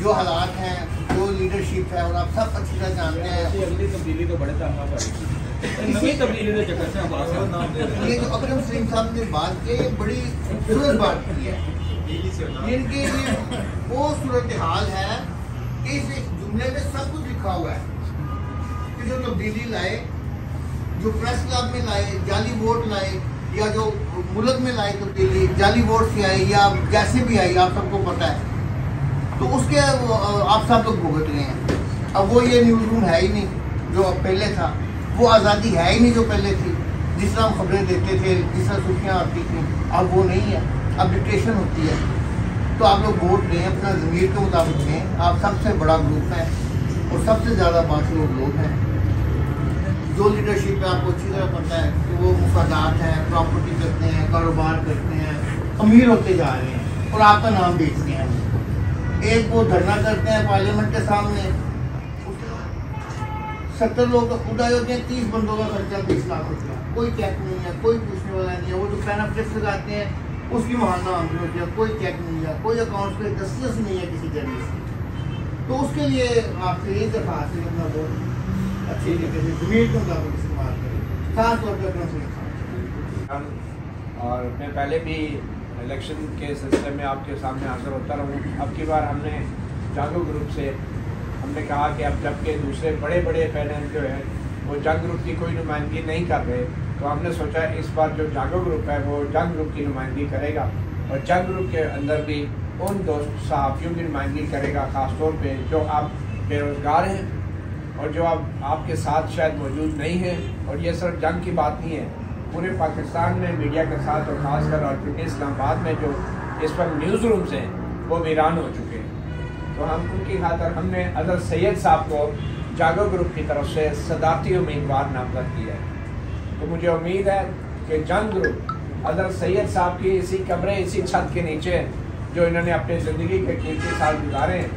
जो हालात हैं, जो लीडरशिप है, और आप सब अच्छी तरह जानते हैं। अगली तब्दीली तो बड़े दामा पर नई तब्दीली के चक्कर से ये जो अकरम सलीम साहब ने बात की, ये बड़ी खूबसूरत बात की है। इनके लिए वो सूरत हाल है कि इस जुमले में सब कुछ लिखा हुआ है कि जो तब्दीली लाए, जो प्रेस क्लब में लाए, जाली वोट लाए, या जो मुल्क में लाए तब्दीली, जाली वोट से आई या जैसे भी आई, आप सबको पता है, तो उसके आप सब लोग भुगत रहे हैं। अब वो ये न्यूज़ रूम है ही नहीं जो पहले था, वो आज़ादी है ही नहीं जो पहले थी, जिस तरह हम खबरें देते थे, जिस तरह सुर्खियाँ आती थी, अब वो नहीं है, अब डिक्टेशन होती है। तो आप लोग वोट दें, अपना ज़मीर के मुताबिक दें। आप सबसे बड़ा ग्रुप है और सबसे ज़्यादा बाशूर लोग हैं। जो लीडरशिप है आपको अच्छी तरह पता है कि वो मुफादात हैं, प्रॉपर्टी करते हैं, कारोबार करते हैं, अमीर होते जा रहे हैं और आपका नाम बेचते हैं। एक वो धरना करते हैं पार्लियामेंट के सामने, 70 लोग तो खुद आए होते हैं, 30 बंदों का खर्चा 20 लाख रुपया, कोई चेक नहीं है, कोई पूछने वाला नहीं है। वो जो पैन फ्लेक्स लगाते हैं उसकी महाना आमदनी होती है, कोई चेक नहीं है, कोई अकाउंट पे दस्तखत नहीं है किसी जर्नलिस्ट की। तो उसके लिए आपसे ये दरख्वास्त है अपना वोट अच्छी तरीके से ज़मीर के मुताबिक इस्तेमाल करें, खास तौर पर अपना। और मैं पहले भी इलेक्शन के सिलसिले में आपके सामने हाजिर होता रहूँ। अब की बार हमने जागो ग्रुप से हमने कहा कि अब जबकि दूसरे बड़े बड़े पैनल जो है वो जंग ग्रुप की कोई नुमाइंदगी नहीं कर रहे, तो हमने सोचा इस बार जो जागो ग्रुप है वो जंग ग्रुप की नुमाइंदगी करेगा और जंग ग्रुप के अंदर भी उन दो सहाफ़ियों की नुमाइंदगी करेगा, ख़ासतौर पे जो आप बेरोज़गार हैं और जो आपके साथ शायद मौजूद नहीं हैं। और ये सिर्फ जंग की बात नहीं है, पूरे पाकिस्तान में मीडिया के साथ और ख़ासकर और इस्लामाबाद में जो इस वक्त न्यूज़ रूम्स हैं वो वीरान हो चुके हैं। तो हम उनकी खातर हमने अदर सैयद साहब को जागो ग्रुप की तरफ से सदारती उम्मीदवार नामजद किया है। तो मुझे उम्मीद है कि जंग ग्रुप अदर सैयद साहब की इसी कमरे, इसी छत के नीचे जो इन्होंने अपनी ज़िंदगी के कीमती साल गुजारे हैं,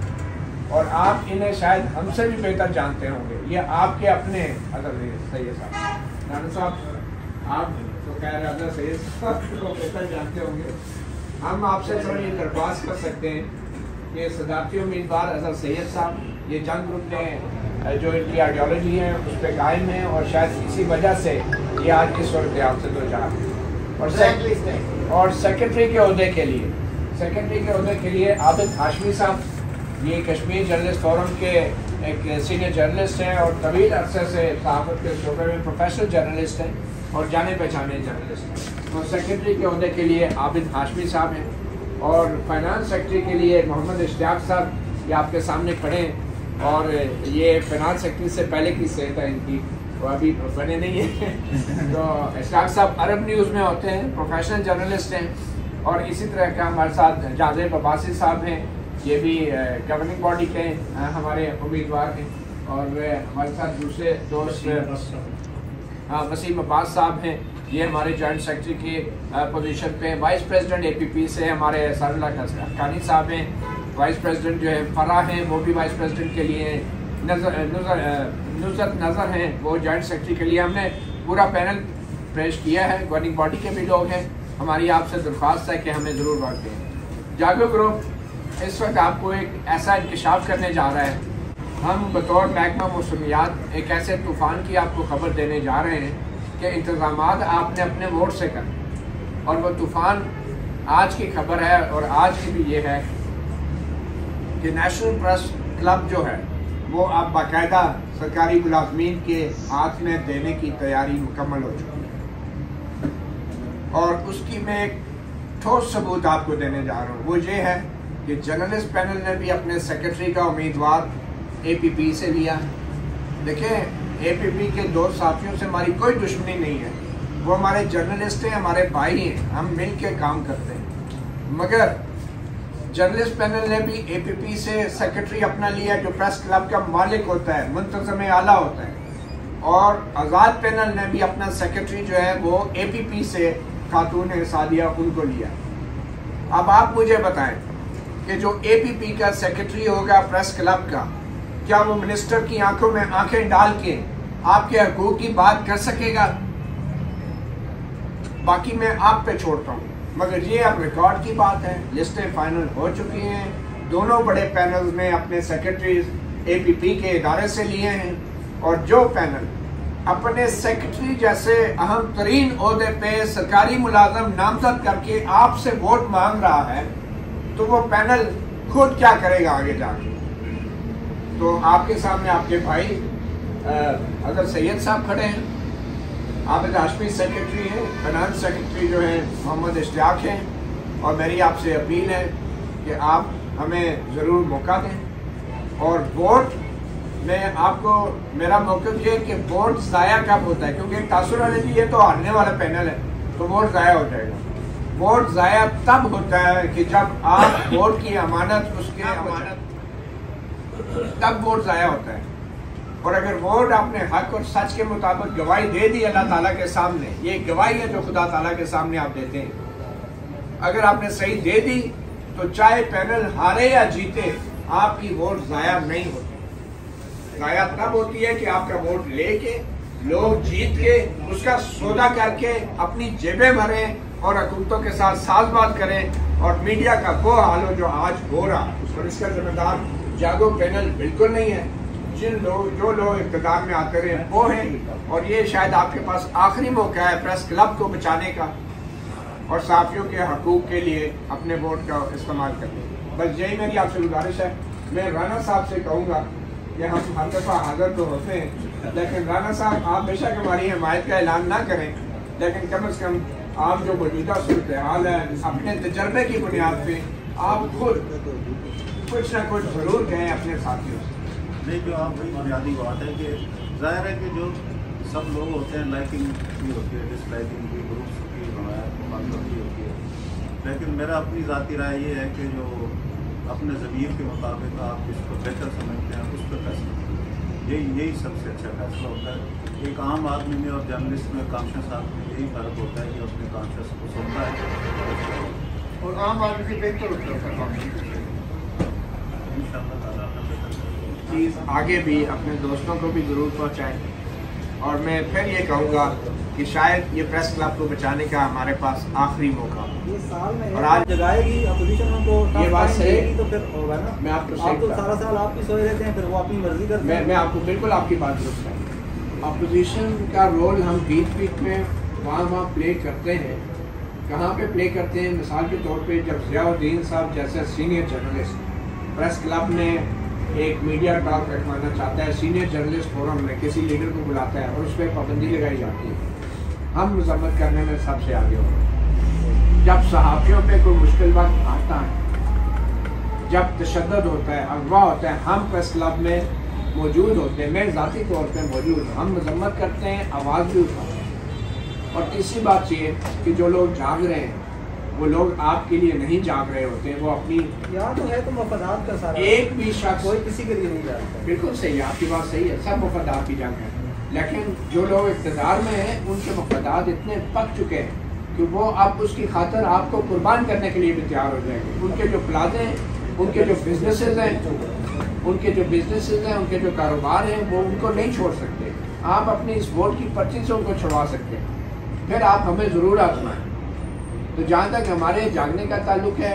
और आप इन्हें शायद हमसे भी बेहतर जानते होंगे, ये आपके अपने अदर सैयद साहब नाना साहब, आप तो कह रहे अदर सैयद साहब को बेहतर जानते होंगे। हम आपसे थोड़ा ये दरख्वास्त कर सकते हैं कि सदारती उम्मीदवार अजहर सैयद साहब ये जंग ग्रुप ने जो इनकी आइडियोलॉजी है उस पर कायम है और शायद इसी वजह से ये आज की सूरत हाल से दो चार और सेक्रेटरी के अहदे के लिए आबिद हाशमी साहब, ये कश्मीर जर्नलिस्ट फोरम के एक सीनियर जर्नलिस्ट हैं और तवील अरसे से सहाफ़त के शोबे में प्रोफेशनल जर्नलिस्ट हैं और जाने पहचाने जर्नलिस्ट हैं। तो सेक्रेटरी के अहदे के लिए आबिद हाशमी साहब हैं और फाइनेंस सेक्रेटरी के लिए मोहम्मद इश्तियाक साहब, ये आपके सामने खड़े हैं। और ये फाइनेंस सेक्रेटरी से पहले की सेहत है इनकी, तो अभी बने नहीं है। तो इश्तियाक साहब अरब न्यूज़ में होते हैं, प्रोफेशनल जर्नलिस्ट हैं। और इसी तरह का हमारे साथ जाज़ेब अब्बासी साहब हैं, ये भी गवर्निंग बॉडी के हमारे उम्मीदवार हैं। और हमारे साथ दूसरे दोस्त वसीम अब्बास साहब हैं, ये हमारे जॉइंट सेक्रेटरी की पोजीशन पे हैं। वाइस प्रेसिडेंट APP से हमारे सरला खानी साहब हैं। वाइस प्रेसिडेंट जो है फराह हैं, वो भी वाइस प्रेसिडेंट के लिए नुज़रत नज़र हैं, वो जॉइंट सेक्रेटरी के लिए। हमने पूरा पैनल पेश किया है, गवर्निंग बॉडी के भी लोग हैं। हमारी आपसे दरख्वास्त है कि हमें ज़रूर वोट दें। जागो ग्रुप इस वक्त आपको एक ऐसा इंकशाफ करने जा रहा है, हम बतौर महकमा मौसमियात एक ऐसे तूफ़ान की आपको खबर देने जा रहे हैं कि इंतज़ामात आपने अपने वोट से करने। और वो तूफ़ान आज की खबर है और आज की भी ये है कि नेशनल प्रेस क्लब जो है वो अब बाकायदा सरकारी मुलाजमीन के हाथ में देने की तैयारी मुकम्मल हो चुकी है। और उसकी मैं एक ठोस सबूत आपको देने जा रहा हूँ, वो ये है कि जर्नलिस्ट पैनल ने भी अपने सेक्रेटरी का उम्मीदवार APP से लिया। देखें, APP के दो साथियों से हमारी कोई दुश्मनी नहीं है, वो हमारे जर्नलिस्ट हैं, हमारे भाई हैं, हम मिल के काम करते हैं। मगर जर्नलिस्ट पैनल ने भी APP से सेक्रेटरी अपना लिया जो प्रेस क्लब का मालिक होता है, मुंतज़िम आला होता है। और आज़ाद पैनल ने भी अपना सेक्रेटरी जो है वो APP से खातून सादिया उनको लिया। अब आप मुझे बताएं कि जो APP का सेक्रेटरी होगा प्रेस क्लब का, क्या वो मिनिस्टर की आंखों में आंखें डाल के आपके हकूक की बात कर सकेगा? बाकी मैं आप पे छोड़ता हूँ, मगर ये अब रिकॉर्ड की बात है। लिस्टें फाइनल हो चुकी हैं, दोनों बड़े पैनल ने अपने सेक्रेटरीज APP के इदारे से लिए हैं, और जो पैनल अपने सेक्रेटरी जैसे अहम तरीन ओहदे पे सरकारी मुलाजम नामजद करके आपसे वोट मांग रहा है, तो वो पैनल खुद क्या करेगा आगे जाके। तो आपके सामने आपके भाई अगर सैयद साहब खड़े हैं, आबिद हाशमी सेक्रेटरी हैं, फाइनेंस सेक्रेटरी जो हैं मोहम्मद इश्तियाक हैं, और मेरी आपसे अपील है कि आप हमें ज़रूर मौका दें। और वोट में आपको मेरा मौक़िफ़ ये कि वोट ज़ाया कब होता है, क्योंकि तासुर वाले जी ये तो हारने वाला पैनल है, तो वोट ज़ाया हो जाएगा। वोट ज़ाया तब होता है कि जब आप वोट की अमानत तब वोट ज़ाया होता है। और अगर वोट आपने हक और सच के मुताबिक गवाही दे दी अल्लाह ताला के सामने, ये गवाही है जो खुदा ताला के सामने आप देते हैं, अगर आपने सही दे दी तो चाहे पैनल हारे या जीते आपकी वोट ज़ाया नहीं होती। ज़ाया तब होती है कि आपका वोट लेके लोग जीत के उसका सौदा करके अपनी जेबें भरें और हुकूमतों के साथ साज़बात करें, और मीडिया का वो हाल हो जो आज हो रहा, और इसका जिम्मेदार जागो पैनल बिल्कुल नहीं है। जो लोग इक़्तिदार में आते रहे वो हैं, और ये शायद आपके पास आखिरी मौका है प्रेस क्लब को बचाने का और सहाफ़ियों के हकूक़ के लिए अपने वोट का इस्तेमाल करने। बस यही मेरी आपसे गुजारिश है। मैं राना साहब से कहूँगा कि हम हर दफ़ा हाज़िर तो होते हैं, लेकिन राना साहब आप बेशक हमारी हिमायत का ऐलान ना करें, लेकिन कम से कम आप जो मौजूदा सूरत हाल है अपने तजर्बे की बुनियाद पे आप खुद कुछ ना कुछ ज़रूर कहें अपने साथियों से। नहीं, जो आप वही बुनियादी बात है कि ज़ाहिर है कि जो सब लोग होते हैं, लाइकिंग भी होती है, डिसलाइकिंग भी, ग्रुप्स की मतलब भी होती है, लेकिन मेरा अपनी ज़ाती राय ये है कि जो अपने ज़मीर के मुताबिक आप जिसको बेहतर समझते हैं उस पर फैसला करें, यही सबसे अच्छा फैसला होता है। एक आम आदमी में और जर्नलिस्ट में, कॉन्शियस आदमी में यही फ़र्क होता है कि अपने कॉन्शियस को सुनता है और आम आदमी से बेहतर होता है। चीज़ आगे भी अपने दोस्तों को भी ज़रूर पहुँचाएँ। और मैं फिर ये कहूँगा कि शायद ये प्रेस क्लब को बचाने का हमारे पास आखिरी मौका, ये साल में और आज जगाएगी अपोजिशन को, ये बात सही है, तो फिर होगा ना। मैं आपको आप तो सारा साल आप भी सोए रहते हैं, फिर वो अपनी मर्जी करते हैं। मैं आपको बिल्कुल आपकी बात दुरुस्त है। अपोजिशन का रोल हम बीच में वहाँ प्ले करते हैं। कहाँ पे प्ले करते हैं? मिसाल के तौर पे जब ज़ियाउद्दीन साहब जैसे सीनियर जर्नलिस्ट प्रेस क्लब में एक मीडिया टॉक रखवाना चाहता है, सीनियर जर्नलिस्ट फोरम में किसी लीडर को बुलाता है और उस पर पाबंदी लगाई जाती है, हम मजम्मत करने में सबसे आगे होते हैं। जब सहाफ़ियों पे कोई मुश्किल वक्त आता है, जब तशद्दुद होता है, अगवा होता है, हम प्रेस क्लब में मौजूद होते हैं, मैं ज़ाती तौर पर मौजूद हूँ, हम मजम्मत करते हैं, आवाज़ भी उठाते हैं। और तीसरी बात ये कि जो लोग जाग रहे हैं वो लोग आपके लिए नहीं जाग रहे होते, वो अपनी यहाँ तो है तो मफादात का सारा, एक भी शख्स कोई किसी के लिए नहीं जाता। बिल्कुल सही है, आपकी बात सही है, सब मफादात की जंग है, लेकिन जो लोग इक़्तिदार में हैं उनके मफादात इतने पक चुके हैं कि वो अब उसकी खातिर आपको कुर्बान करने के लिए भी तैयार हो जाएंगे। उनके जो प्लाजे हैं, उनके जो बिजनेसेस हैं, उनके जो कारोबार हैं, वो उनको नहीं छोड़ सकते। आप अपनी इस वोट की पर्ची से उनको छुड़वा सकते हैं, फिर आप हमें ज़रूर आजमाएं। तो जहाँ तक हमारे जागने का ताल्लुक है,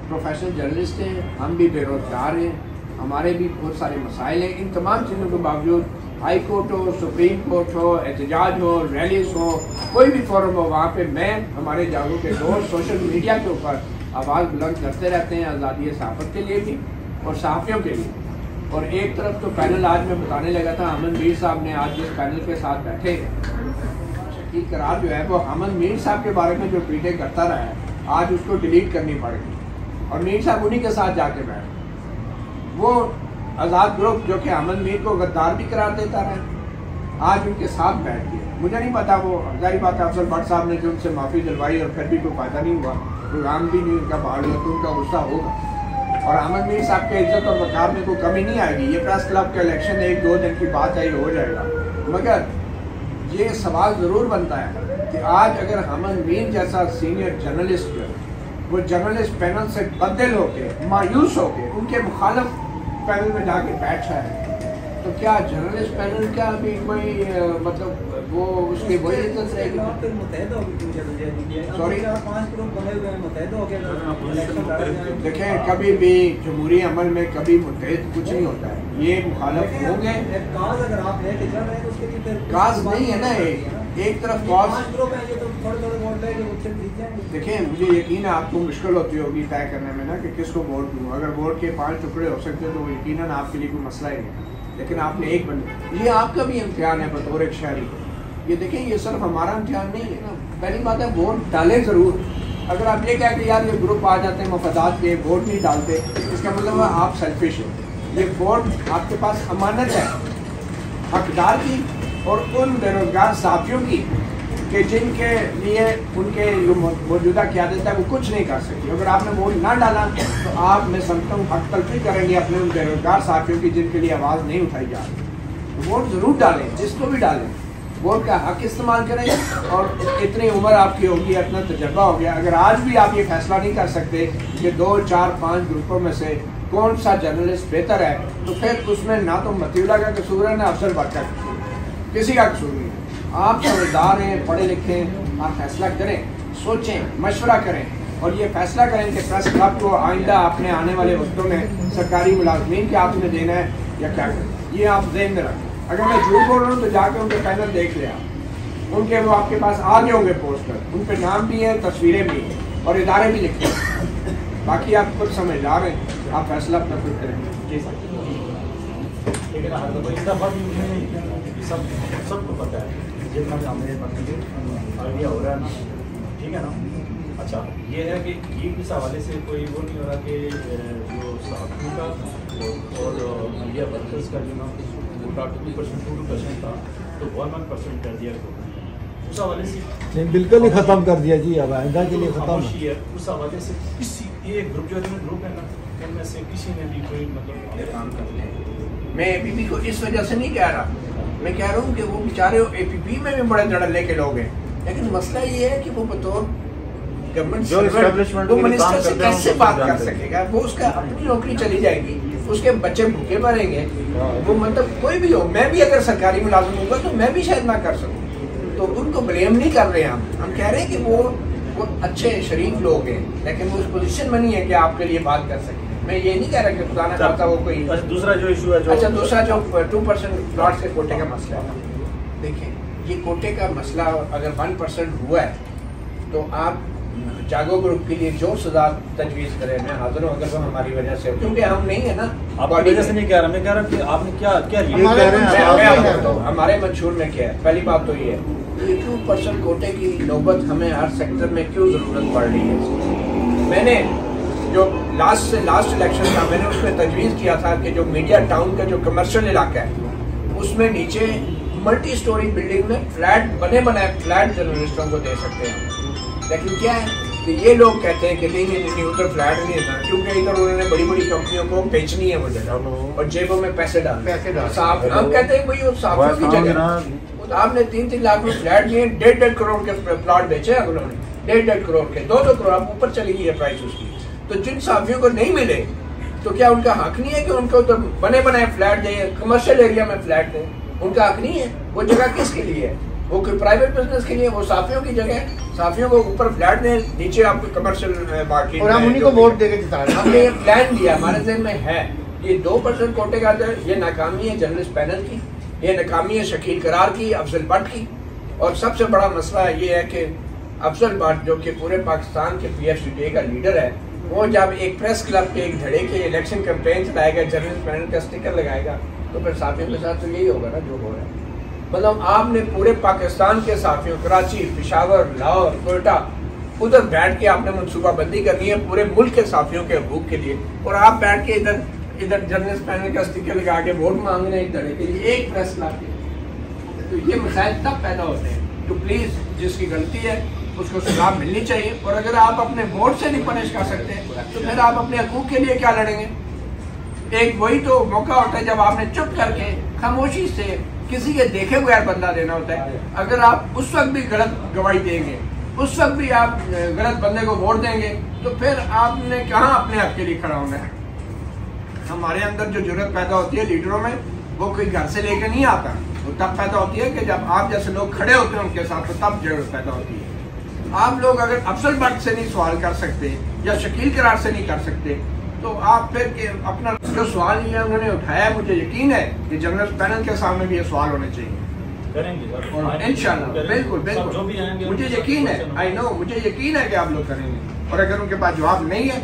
प्रोफेशनल जर्नलिस्ट हैं, हम भी बेरोज़गार हैं, हमारे भी बहुत सारे मसाइल हैं। इन तमाम चीज़ों के बावजूद हाई कोर्ट हो, सुप्रीम कोर्ट हो, एहतजाज हो, रैलीज हो, कोई भी फोरम हो, वहाँ पे मैं हमारे जागो के दोस्त सोशल मीडिया के ऊपर आवाज़ बुलंद करते रहते हैं, आज़ादी सहाफ़त के लिए भी और सहाफ़ियों के लिए। और एक तरफ तो पैनल आज मैं बताने लगा था, अमन मीर साहब ने आज जिस पैनल के साथ बैठे की करार जो है वो अमन मीर साहब के बारे में जो ट्वीटें करता रहा है, आज उसको डिलीट करनी पड़ेगी। और मीर साहब उन्हीं के साथ जाके बैठे, वो आज़ाद ग्रुप जो कि अमन मीर को गद्दार भी करार देता रहा, आज उनके साथ बैठ गए। मुझे नहीं पता, वो जाहिर बात है अफजल भट्ट साहब ने जो उनसे माफ़ी दिलवाई और फिर भी कोई फायदा नहीं हुआ, प्रोग्राम भी नहीं उनका बाहर हुआ, तो उनका गुस्सा होगा। और अमन मीर साहब के इज्जत और वक़ार में कोई कमी नहीं आएगी। ये प्रेस क्लब का इलेक्शन 1-2 दिन की बात है, ये हो जाएगा। मगर ये सवाल ज़रूर बनता है कि आज अगर अमन मीर जैसा सीनियर जर्नलिस्ट जो वो जर्नलिस्ट पैनल से बदल होके, मायूस होके उनके मुखालिफ पैनल में जाके बैठा है, तो क्या जर्नलिस्ट पैनल का भी कोई मतलब वो उसकी वही इज्जत रहेगी। सॉरी, 5 ग्रुप बने हुए हैं, मुतहद हो गए। देखें, कभी भी जमहूरी अमल में कभी मुतहद कुछ नहीं होता है, ये मुखालफ होंगे। काज अगर आप लेके चल रहे हैं तो उसके लिए फिर काज नहीं है ना, एक तरफ कॉज। 5 ग्रुप हैं, ये तो थोड़े वोट लेके उससे जीत जाएंगे। देखें, मुझे यकीन है आपको मुश्किल होती होगी तय करने में ना कि किसको वोट दूँ। अगर वोट के 5 टुकड़े हो सकते तो यकीनन आपके लिए कोई मसला ही नहीं, लेकिन आपने एक बंदे, ये आपका भी इम्तिहान है बतौर एक शहरी। ये देखें, ये सिर्फ हमारा इम्तिहान नहीं है ना। पहली बात है, वोट डालें ज़रूर। अगर आप ये कहें कि यार ये ग्रुप आ जाते हैं मफादात के, वोट नहीं डालते, इसका मतलब है आप सेल्फिश हो। ये वोट आपके पास अमानत है हकदार की और उन बेरोजगार साथियों की कि जिनके लिए उनके जो मौजूदा क़यादत है वो कुछ नहीं कर सकती। अगर आपने वोट ना डाला तो आप, मैं समझता हूँ, हक तलफी करेंगे अपने उन बेरोजगार साथियों की जिनके लिए आवाज़ नहीं उठाई जा रही। तो वोट ज़रूर डालें, जिसको भी डालें, वोट का हक इस्तेमाल करें। और इतनी उम्र आपकी होगी, इतना तजर्बा हो गया, अगर आज भी आप ये फैसला नहीं कर सकते कि 2, 4, 5 ग्रुपों में से कौन सा जर्नलिस्ट बेहतर है, तो फिर उसमें ना तो मतीउल्लाह का कसूर है ना अफजल भट्ट का कसूर है, किसी का कसूर नहीं है। आप समझदार हैं, पढ़े लिखे हैं, आप फैसला करें, सोचें, मशवरा करें और ये फैसला करें कि प्रेस क्लब को आइंदा अपने आने वाले वक्तों में सरकारी मुलाजमीन के हाथ में देना है या क्या करें, ये आप ज़हन में रखें। अगर मैं झूठ बोल रहा हूँ तो जाकर उनके पैनल देख ले आप, उनके वो आपके पास आ गए होंगे पोस्टर, उन पे नाम भी हैं, तस्वीरें भी हैं और इदारे भी लिखे हैं। बाकी आप खुद समझदार हैं, आप फैसला अपना खुद करेंगे। जी सर, ठीक है ना, इतना बात सबको पता है, जितना भी हमें आइडिया हो रहा है ना, ठीक है ना। अच्छा, ये है कि ये इस हवाले से कोई वो नहीं हो रहा कि जो साथियों का और मीडिया वर्कर्स का जो ना वोटा 2% था तो 1% कर दिया, उस हवाले से नहीं, बिल्कुल ही ख़त्म कर दिया जी। अब आइंदा के लिए ख़त्म है। उस हवाले से किसी एक ग्रुप जो ग्रुप है ना, उनमें से किसी ने भी कोई मतलब काम कर लिया। मैं APP को इस वजह से नहीं कह रहा, मैं कह रहा हूँ कि वो बेचारे APP में भी बड़े धड़ल्ले के लोग हैं, लेकिन मसला ये है कि वो बतौर गवर्नमेंट वो मिनिस्टर से कैसे बात कर सकेगा। वो उसका अपनी नौकरी चली जाएगी, उसके बच्चे भूखे मरेंगे। वो मतलब कोई भी हो, मैं भी अगर सरकारी मुलाजिम होगा तो मैं भी शायद ना कर सकूँ। तो उनको ब्लेम नहीं कर रहे हम कह रहे हैं कि वो अच्छे शरीफ लोग हैं, लेकिन वो उस पोजीशन में नहीं है कि आपके लिए बात कर सकें। मैं ये नहीं कह रहा कि खुदा ना चाहता वो कोई दूसरा जो इशू है, अच्छा दूसरा जो 2% प्लॉट के कोटे का मसला है। देखिए, ये कोटे का मसला अगर 1% हुआ है तो आप जागो ग्रुप के लिए जो सजा तजवीज़ करें, मैं हाजिर हूँ अगर वो हमारी वजह से, क्योंकि हम नहीं है ना, आपकी वजह से नहीं कह रहा, मैं कह रहा कि आपने क्या हमारे मंशूर में क्या है। पहली बात तो ये है, 2% कोटे की नौबत हमें हर सेक्टर में क्यों ज़रूरत पड़ रही है। मैंने जो लास्ट इलेक्शन था, मैंने उसमें तजवीज़ किया था कि जो मीडिया टाउन का जो कमर्शियल इलाका है उसमें नीचे मल्टी स्टोरी बिल्डिंग में फ्लैट बनाए फ्लैट जर्नलिस्टों को दे सकते हैं। लेकिन क्या है कि ये लोग कहते हैं कि नहीं उधर फ्लैट नहीं है, क्योंकि इधर उन्होंने बड़ी बड़ी कंपनियों को बेचनी है वो जगह और जेबों में पैसे डाल। हम कहते हैं भाई वो साफियों की जगह आपने 3-3 लाख में फ्लैट दिए, 1.5 करोड़ के प्लॉट बेचे हैं उन्होंने, 1.5 करोड़ के, 2-2 करोड़, अब ऊपर चली गई है प्राइस उसकी। तो जिन साफियों को नहीं मिले तो क्या उनका हक नहीं है कि उनको तो बने बनाए फ्लैट दें, कमर्शियल एरिया में फ्लैट दें? उनका हक नहीं है। वो जगह किसके लिए है? वो कोई प्राइवेट बिजनेस के लिए, वो साफियों की जगह है। साफियों को ऊपर फ्लैट दें, नीचे आपको कमर्शियल मार्केट, और हम उन्हीं को वोट देके जिता रहे हैं। हमने ये प्लान दिया, हमारे ज़हन में है। ये 2% कोटे का ये नाकामी है जर्नलिस्ट पैनल की, ये नाकामी है शकील करार की, अफजल भट्ट की, और सबसे बड़ा मसला ये है कि अफजल भट्ट जो कि पूरे पाकिस्तान के PFCTA का लीडर है, वो जब एक प्रेस क्लब के एक धड़े के इलेक्शन कैंपेन चलाएगा, जर्नलिस्ट पैनल का स्टिकर लगाएगा, तो फिर साफियों के साथ तो यही होगा ना जो हो रहा है। मतलब आपने पूरे पाकिस्तान के साफियों, कराची, पेशावर, लाहौर, कोयटा, उधर बैठ के आपने मनसूबाबंदी करनी है पूरे मुल्क के साफियों के हकूक के लिए, और आप बैठ के इधर जर्नलिस्ट पैनल का स्टिकर लगा के वोट मांग रहे हैं एक धड़े के लिए, एक प्रेस क्लब के। तो ये मसाइल तब पैदा होते हैं। तो प्लीज़ जिसकी गलती है उसको सजा मिलनी चाहिए, और अगर आप अपने वोट से नहीं पनिश कर सकते तो फिर आप अपने हकूक के लिए क्या लड़ेंगे? एक वही तो मौका होता है जब आपने चुप करके खामोशी से किसी के देखे बगैर बंदा देना होता है। अगर आप उस वक्त भी गलत गवाही देंगे, उस वक्त भी आप गलत बंदे को वोट देंगे, तो फिर आपने कहाँ अपने हक के लिए खड़ा होना है? हमारे अंदर जो जरूरत पैदा होती है लीडरों में, वो कोई घर से लेकर नहीं आता, वो तब पैदा होती है कि जब आप जैसे लोग खड़े होते हैं उनके साथ, तो तब जरूरत पैदा होती है। आप लोग अगर अफसल भट्ट से नहीं सवाल कर सकते या शकील करार से नहीं कर सकते, तो आप फिर के अपना जो सवाल ये उन्होंने उठाया, मुझे यकीन है कि जनरल पैनल के सामने भी ये सवाल होने चाहिए। करेंगे इंशाल्लाह, बिल्कुल बिल्कुल, जो भी आएंगे मुझे यकीन है, आई नो, मुझे यकीन है कि आप लोग करेंगे। और अगर उनके पास जवाब नहीं है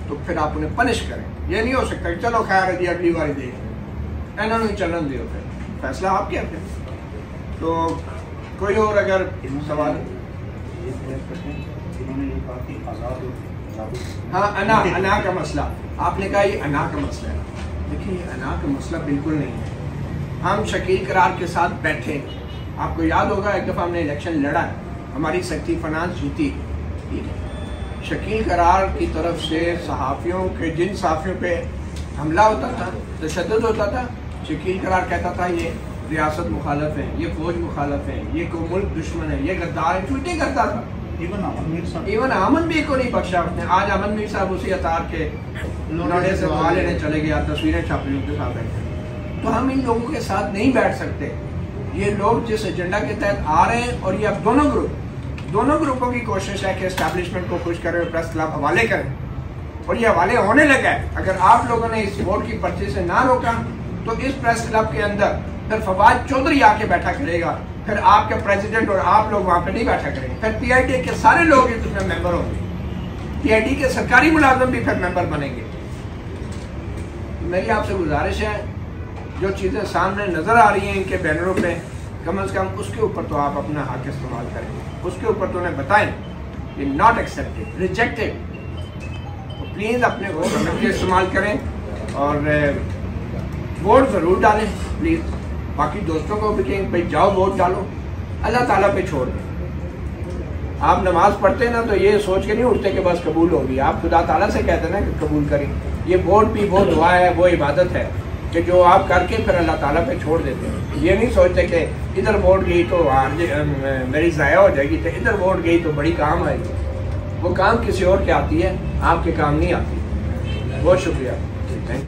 तो फिर आप उन्हें पनिश करें। ये नहीं हो सकता कि चलो खैर है जी अगली बार देख इन्होंने चलन दियो, फिर फैसला आपके अपने। तो कोई और अगर सवाल? हाँ, अना का मसला आपने कहा, ये अना का मसला है। देखिए ये अना का मसला बिल्कुल नहीं है। हम शकील करार के साथ बैठे, आपको याद होगा एक दफ़ा हमने इलेक्शन लड़ा, हमारी सेक्रेटरी फाइनेंस जीती, ठीक है। शकील करार की तरफ से सहाफ़ियों के, जिन सहाफ़ियों पे हमला होता था, तशद्दुद होता था, शकील करार कहता था ये रियासत मुखालफ है, ये फौज मुखालफ है, ये को मुल्क दुश्मन है, ये गद्दार है, ट्वीटिंग करता था। इवन अमन भी को नहीं बख्शा उसने। आज अमन मीर साहब उसी अतार के लोनाडे से दुआ लेने चले गया, तस्वीरें छाप ली उनके साथ बैठे। तो हम इन लोगों के साथ नहीं बैठ सकते। ये लोग जिस एजेंडा के तहत आ रहे हैं, और ये अब दोनों ग्रुपों की कोशिश है कि एस्टैब्लिशमेंट को खुश करें, प्रेस क्लब हवाले करें, और ये हवाले होने लगा है। अगर आप लोगों ने इस वोट की पर्ची से ना रोका तो इस प्रेस क्लब के अंदर फिर फवाद चौधरी आके बैठा करेगा, फिर आपके प्रेसिडेंट और आप लोग वहां पे नहीं बैठा करेंगे, फिर पीआईडी के सारे लोग इसमें मेंबर होंगे, पीआईडी के सरकारी मुलाजिम भी फिर मेंबर बनेंगे। मेरी आपसे गुजारिश है, जो चीज़ें सामने नजर आ रही हैं इनके बैनरों पे, कम से कम उसके ऊपर तो आप अपना हक इस्तेमाल करें, उसके ऊपर तो उन्हें बताएं कि नॉट एक्सेप्टेड, रिजेक्टेड। तो प्लीज़ अपने वोट इस्तेमाल करें और वोट ज़रूर डालें प्लीज़। बाकी दोस्तों को भी कहें भाई जाओ वोट डालो, अल्लाह ताला पे छोड़ दें। आप नमाज पढ़ते हैं ना तो ये सोच के नहीं उठते कि बस कबूल होगी, आप खुदा ताला से कहते हैं ना कि कबूल करें। ये वोट भी वो दुआ है, वो इबादत है कि जो आप करके फिर अल्लाह ताला पे छोड़ देते हैं। ये नहीं सोचते कि इधर वोट गई तो मेरी ज़ाया हो जाएगी, तो इधर वोट गई तो बड़ी काम आएगी। वो काम किसी और के आती है, आपके काम नहीं आती। बहुत शुक्रिया।